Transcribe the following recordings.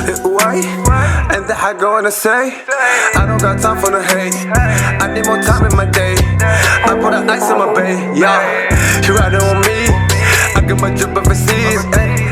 Why? And that I go to say, I don't got time for the hate. I need more time in my day. I put an ice in my bay, yeah. You riding on me? I get my drip overseas.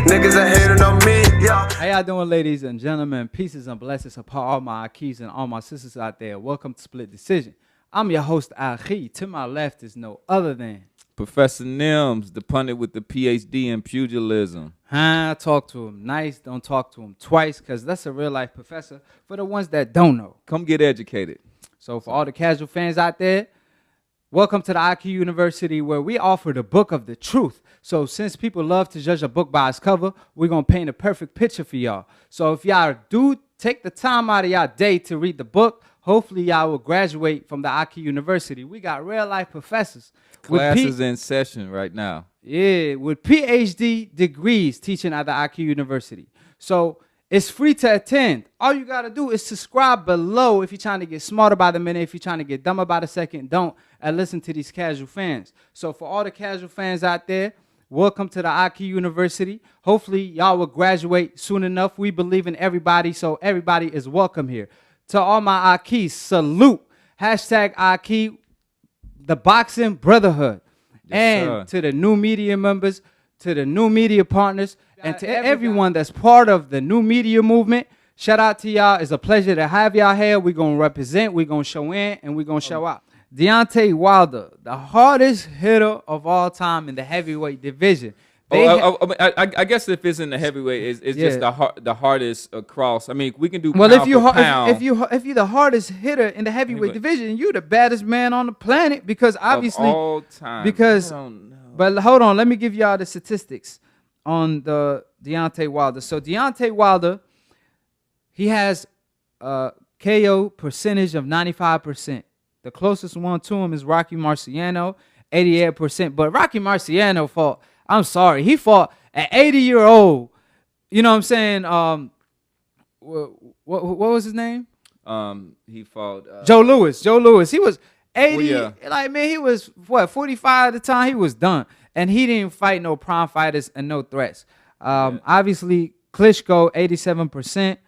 Niggas are hating on me, yeah. How y'all doing, ladies and gentlemen? Pieces and blessings upon all my AkHis and all my sisters out there. Welcome to Split Decision. I'm your host, AkHi. To my left is no other than Professor Nims, the pundit with the PhD in pugilism. Talk to him nice. Don't talk to him twice, because that's a real life professor for the ones that don't know. Come get educated. So for all the casual fans out there, welcome to the AkHi University, where we offer the book of the truth. So since people love to judge a book by its cover, we're going to paint a perfect picture for y'all. So if y'all do take the time out of y'all day to read the book, hopefully y'all will graduate from the AkHi University. We got real life professors. Classes in session right now. Yeah, with PhD degrees teaching at the AkHi University. So it's free to attend. All you got to do is subscribe below if you're trying to get smarter by the minute. If you're trying to get dumber by the second, don't. And listen to these casual fans. So for all the casual fans out there, welcome to the AkHi University. Hopefully y'all will graduate soon enough. We believe in everybody, so everybody is welcome here. To all my AkHis, salute. Hashtag AkHi, the boxing brotherhood. Yes, and sir. To the new media members, to the new media partners, and to everyone that's part of the new media movement, shout out to y'all. It's a pleasure to have y'all here. We're going to represent, we're going to show in, and we're going to show out. Deontay Wilder, the hardest hitter of all time in the heavyweight division. I guess if it's in the heavyweight, it's just the hardest across. I mean, we can do well, pound for pound. if you're the hardest hitter in the heavyweight division, you're the baddest man on the planet, because obviously of all time. Because I don't know. But hold on, let me give y'all the statistics on the Deontay Wilder. So Deontay Wilder, he has a KO percentage of 95%. The closest one to him is Rocky Marciano, 88%. But Rocky Marciano fought. I'm sorry, he fought at 80-year-old. You know what I'm saying? What was his name? He fought Joe Louis. Joe Louis. He was 80. Well, yeah. Like, man, he was 45 at the time. He was done, and he didn't fight no prime fighters and no threats. Obviously, Klitschko 87%.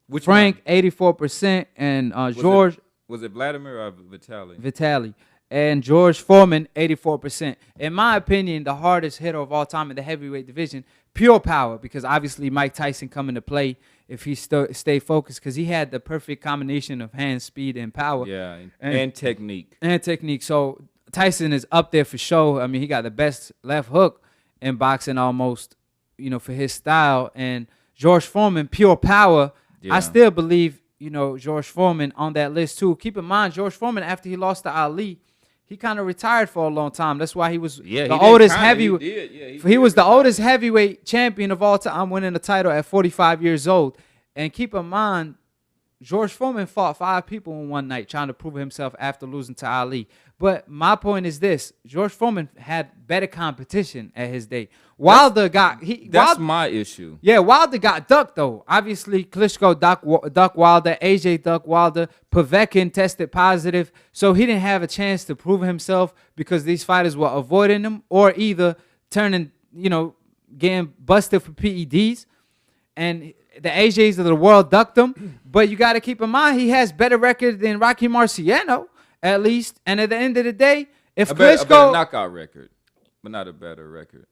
Which Frank 84%, and George. Was it Vladimir or Vitaly? Vitaly. And George Foreman, 84%. In my opinion, the hardest hitter of all time in the heavyweight division, pure power, because obviously Mike Tyson come into play if he stay focused, because he had the perfect combination of hand, speed, and power. Yeah, and technique. And technique. So Tyson is up there for sure. I mean, he got the best left hook in boxing almost, for his style. And George Foreman, pure power. Yeah. I still believe, George Foreman on that list too. Keep in mind, George Foreman, after he lost to Ali, he kind of retired for a long time. That's why he was the oldest heavyweight. He was the oldest heavyweight champion of all time, winning the title at 45 years old. And keep in mind, George Foreman fought 5 people in one night trying to prove himself after losing to Ali. But my point is this: George Foreman had better competition at his day. Wilder That's my issue. Yeah, Wilder got ducked though. Obviously, Klitschko duck Wilder, AJ duck Wilder, Povetkin tested positive, so he didn't have a chance to prove himself because these fighters were avoiding him or either turning, getting busted for PEDs, and the AJs of the world ducked him. But you got to keep in mind, he has better record than Rocky Marciano, at least. And at the end of the day, if Klitschko... A better knockout record, but not a better record.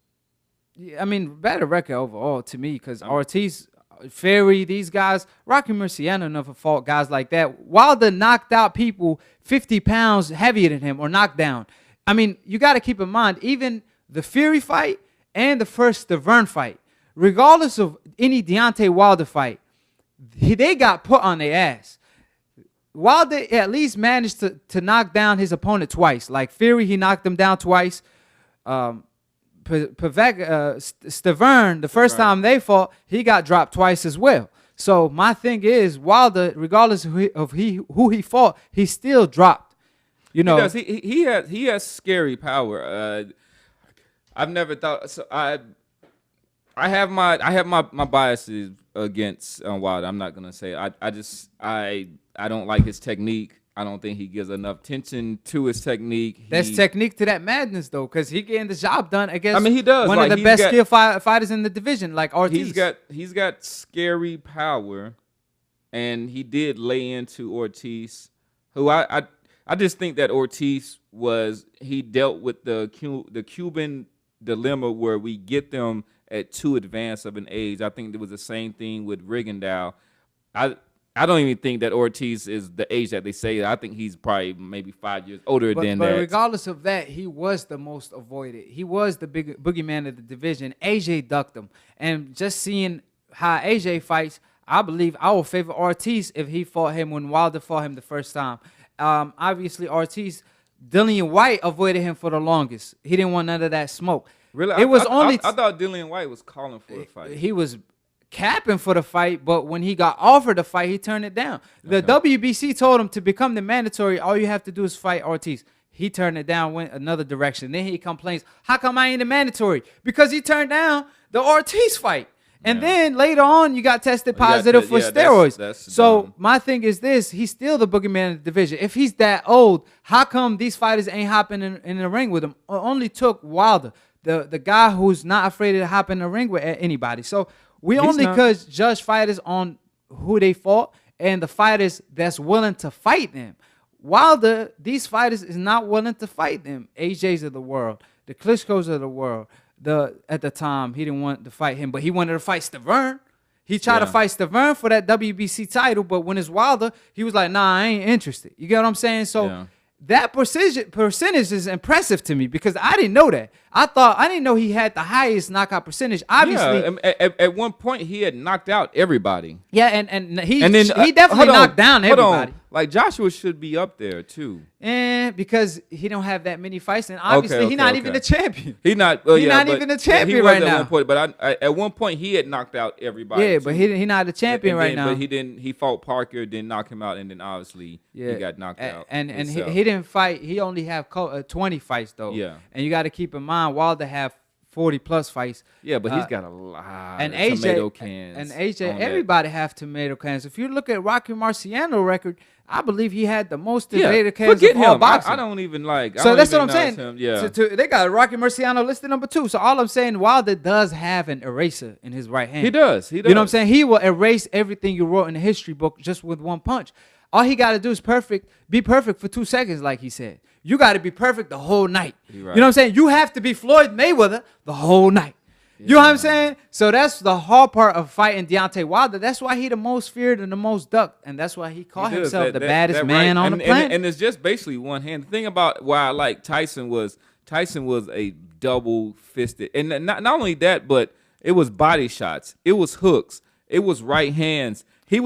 Yeah, I mean, better record overall to me, because Ortiz, Ferry, these guys, Rocky Marciano never fought guys like that. Wilder knocked out people 50 pounds heavier than him or knocked down. I mean, you got to keep in mind, even the Fury fight and the first Stavern fight, regardless of any Deontay Wilder fight, they got put on their ass. Wilder at least managed to knock down his opponent twice. Like Fury, he knocked him down twice. Stavern, the first time they fought, he got dropped twice as well. So my thing is, Wilder, regardless of who he fought, he still dropped. He does. He has scary power. I've never thought. So I have my biases against Wilder. I'm not gonna say I don't like his technique. I don't think he gives enough attention to his technique. That's technique to that madness, though, because he getting the job done against I mean, he does. one Like, of the best skill fighters in the division, like Ortiz. He's got scary power, and he did lay into Ortiz, who I just think that Ortiz he dealt with the Cuban dilemma where we get them at too advanced of an age. I think there was the same thing with Rigondeaux. I don't even think that Ortiz is the age that they say. I think he's probably maybe 5 years older than that. But regardless of that, he was the most avoided. He was the big boogeyman of the division. AJ ducked him. And just seeing how AJ fights, I believe I would favor Ortiz if he fought him when Wilder fought him the first time. Obviously, Ortiz, Dillian White avoided him for the longest. He didn't want none of that smoke. Really? I thought Dillian White was calling for a fight. He was capping for the fight, but when he got offered the fight, he turned it down. The WBC told him to become the mandatory, all you have to do is fight Ortiz. He turned it down, went another direction. Then he complains, how come I ain't the mandatory? Because he turned down the Ortiz fight. And then later on, you got tested positive for steroids. That's so my thing is this: he's still the boogeyman of the division. If he's that old, how come these fighters ain't hopping in the ring with him? It only took Wilder, the guy who's not afraid to hop in the ring with anybody. So we only could judge fighters on who they fought and the fighters that's willing to fight them. Wilder, these fighters is not willing to fight them. AJs of the world, the Klitschko's of the world. At the time, he didn't want to fight him, but he wanted to fight Stavern. He tried to fight Stavern for that WBC title, but when it's Wilder, he was like, nah, I ain't interested. You get what I'm saying? So that percentage is impressive to me because I didn't know that. I didn't know he had the highest knockout percentage. Obviously, at one point he had knocked out everybody. Yeah, and he definitely knocked down everybody. Like Joshua should be up there too. Because he don't have that many fights, and obviously he's not even the champion. He's not even the champion right now. But at one point he had knocked out everybody. Yeah, but he not the champion right now. But he didn't. He fought Parker, didn't knock him out, and then obviously he got knocked out. And he didn't fight. He only have 20 fights though. Yeah. And you got to keep in mind Wilder have 40 plus fights. Yeah, but he's got a lot of tomato cans. And AJ, everybody have tomato cans. If you look at Rocky Marciano record, I believe he had the most tomato cans of all boxing. I don't even like. So that's what I'm saying. Him. Yeah. They got Rocky Marciano listed number 2. So all I'm saying, Wilder does have an eraser in his right hand. He does. You know what I'm saying? He will erase everything you wrote in the history book just with one punch. All he got to do is be perfect for 2 seconds, like he said. You got to be perfect the whole night. Right. You know what I'm saying? You have to be Floyd Mayweather the whole night. You know what I'm saying? So that's the hard part of fighting Deontay Wilder. That's why he the most feared and the most ducked. And that's why he called himself the baddest man on the planet. And it's just basically one hand. The thing about why I like Tyson was a double-fisted. And not only that, but it was body shots. It was hooks. It was right hands. It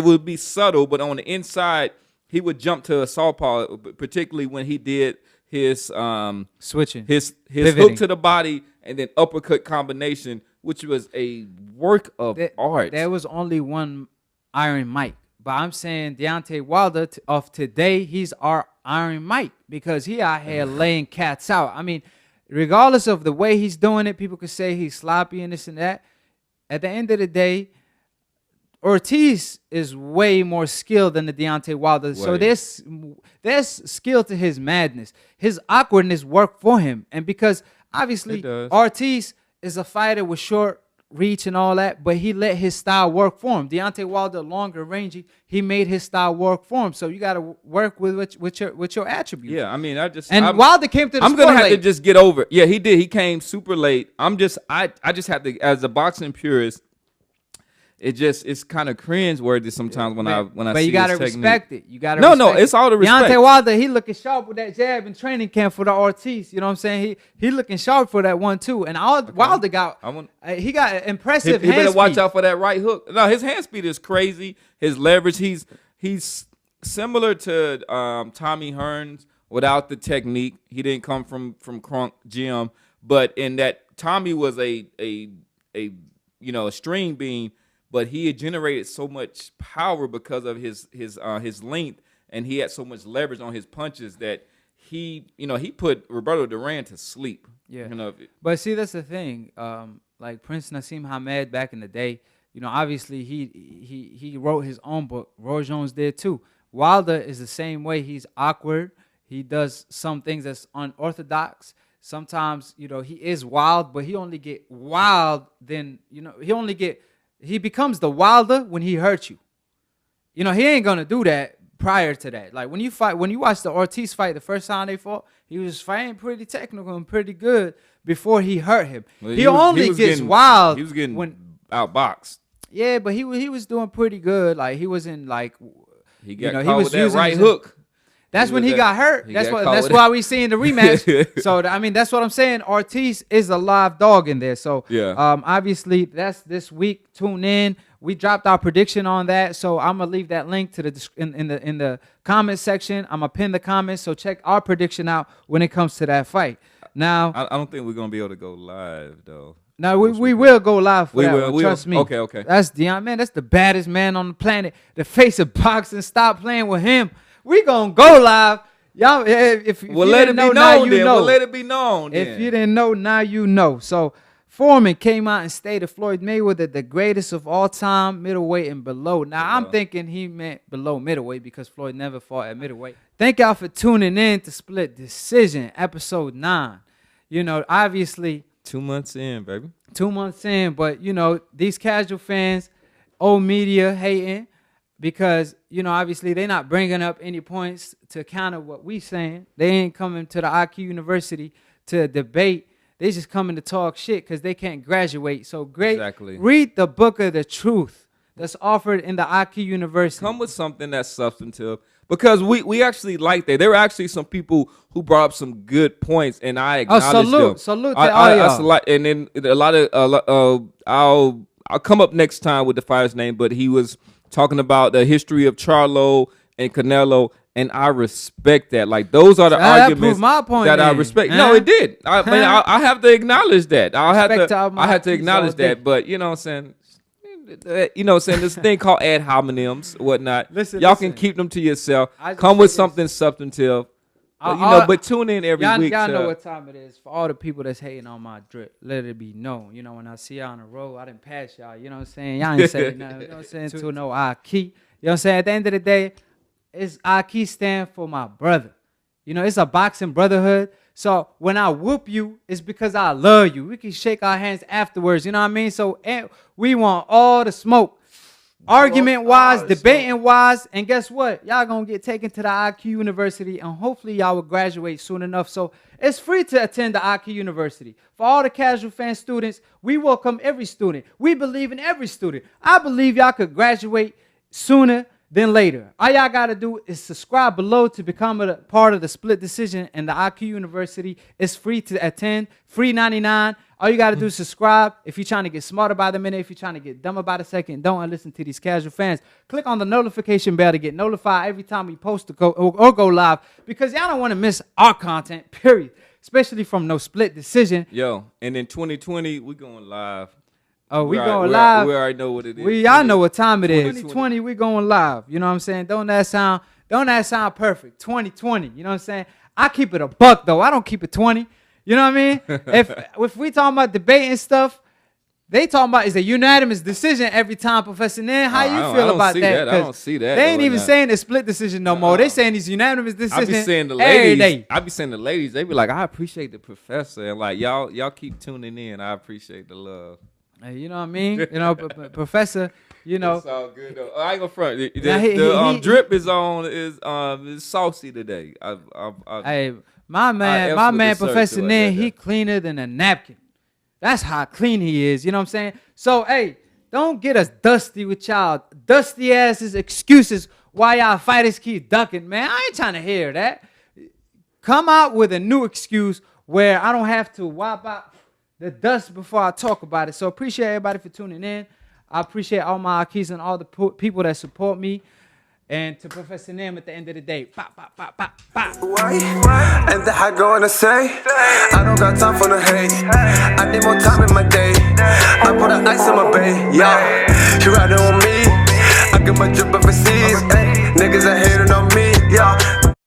would be subtle, but on the inside, he would jump to a southpaw, particularly when he did his switching, his hook to the body and then uppercut combination, which was a work of art. There was only one Iron Mike, but I'm saying Deontay Wilder of today, he's our Iron Mike because he out here laying cats out. I mean, regardless of the way he's doing it, people could say he's sloppy and this and that. At the end of the day, Ortiz is way more skilled than the Deontay Wilder. So there's skill to his madness. His awkwardness worked for him. And because obviously Ortiz is a fighter with short reach and all that, but he let his style work for him. Deontay Wilder, longer rangey, he made his style work for him. So you got to work with your attributes. Yeah, I mean, Wilder came to the I'm gonna have to just get over it. Yeah, he did. He came super late. I just have to, as a boxing purist, it's kind of cringe-worthy sometimes when I see. But you gotta respect it. You gotta. No, it's all the respect. Deontay Wilder, he looking sharp with that jab in training camp for the Ortiz. You know what I'm saying? He looking sharp for that one too. And Wilder got he got impressive. He better watch out for that right hook. No, his hand speed is crazy. His leverage. He's similar to Tommy Hearns without the technique. He didn't come from Crunk Gym, but in that Tommy was a string bean. But he had generated so much power because of his length, and he had so much leverage on his punches that he put Roberto Duran to sleep. Yeah. But see, that's the thing. Like Prince Nassim Hamed back in the day, obviously he wrote his own book. Roy Jones did too. Wilder is the same way. He's awkward. He does some things that's unorthodox. Sometimes, you know, he is wild, but he only get wild then, you know, he becomes the Wilder when he hurts you. You know, he ain't gonna do that prior to that. Like when you watch the Ortiz fight, the first time they fought, he was fighting pretty technical and pretty good before he hurt him. Well, he only gets wild. He was getting when outboxed. Yeah, but he was doing pretty good. Like he wasn't like He got he caught was with that using right his- hook. That's when he got hurt. he That's got what. caught That's with why we seeing the rematch. So I mean, that's what I'm saying. Ortiz is a live dog in there. So Yeah. obviously that's this week. Tune in. We dropped our prediction on that, so I'm gonna leave that link to the in the comment section. I'm gonna pin the comments. So check our prediction out when it comes to that fight. Now, I don't think we're gonna be able to go live though. now we will go live for We that will, one, we will. trust me. Okay. That's Deontay, man. That's the baddest man on the planet. The face of boxing. Stop playing with him. We gonna go live. Y'all, if Well, you let didn't it be know, now known you then. know. Well, let it be known then. If you didn't know, now you know. So Foreman came out and stated Floyd Mayweather the greatest of all time, middleweight and below. Now I'm thinking he meant below middleweight because Floyd never fought at middleweight. Thank y'all for tuning in to Split Decision, episode 9. You know, obviously 2 months in, baby. 2 months in, but you know, these casual fans, old media hating because, you know, obviously they're not bringing up any points to counter what we saying. They ain't coming to the AkHi University to debate. They just coming to talk shit because they can't graduate. So great. Exactly. Read the book of the truth that's offered in the AkHi University. Come with something that's substantive because we actually like that. There were actually some people who brought up some good points, and I acknowledge them. Salute to all y'all. And then a lot of I'll come up next time with the fighter's name, but he was talking about the history of Charlo and Canelo, and I respect that. Like those are the That arguments proved my point that I then. respect. Huh? No, it did. I have to acknowledge that. I Respect to all my have to AkHis acknowledge all day. that. But you know what I'm saying. You know what I'm saying? This thing called ad hominems, whatnot. Listen. Y'all can keep them to yourself. I just Come with say this. something substantive. But, you I'll- know, but tune in every week. Y'all to- know what time it is. For all the people that's hating on my drip, let it be known. You know, when I see y'all on the road, I didn't pass y'all. You know what I'm saying? Y'all ain't saying nothing. You know what I'm saying? To no AkHi. You know what I'm saying? At the end of the day, it's AkHi stand for my brother. You know, it's a boxing brotherhood. So when I whoop you, it's because I love you. We can shake our hands afterwards. You know what I mean? So we want all the smoke. Argument-wise, debating-wise, and guess what? Y'all gonna get taken to the AkHi University, and hopefully y'all will graduate soon enough. So it's free to attend the AkHi University. For all the casual fan students, we welcome every student. We believe in every student. I believe y'all could graduate sooner than later. All y'all gotta do is subscribe below to become a part of the Split Decision, and the AkHi University is free to attend, free 99. All you got to do is subscribe. If you're trying to get smarter by the minute, if you're trying to get dumber by the second, don't listen to these casual fans. Click on the notification bell to get notified every time we post or go live, because y'all don't want to miss our content, period. Especially from No Split Decision. Yo, and in 2020, we going live. Oh, we going live. We already know what it is. Y'all know what time it is. 2020. 2020, we going live. You know what I'm saying? Don't that sound perfect? 2020. You know what I'm saying? I keep it a buck though. I don't keep it 20. You know what I mean? if we talking about debating stuff, they talking about is a unanimous decision every time, Professor Nen. How you feel about that? I don't see that. They ain't even saying a split decision no more. They saying these unanimous decisions. I be saying the every ladies. day. I be saying the ladies. They be like, I appreciate the professor, and like y'all keep tuning in. I appreciate the love. Hey, you know what I mean? You know, Professor. You know, It's all good though. I ain't gonna front. The Now, he- drip is saucy today. hey, my man, absolutely Professor search it Nen, like that. he cleaner than a napkin. That's how clean he is. You know what I'm saying? So, hey, don't get us dusty with y'all dusty asses excuses why y'all fighters keep ducking, man. I ain't trying to hear that. Come out with a new excuse where I don't have to wipe out the dust before I talk about it. So appreciate everybody for tuning in. I appreciate all my AkHis and all the people that support me. And to Professor Nen at the end of the day. Bop, bop, bop, bop, bop. And the I go on to say, I don't got time for the hate. I need more time in my day. I put the ice in my bay, yeah. You riding on me, I get my drip overseas.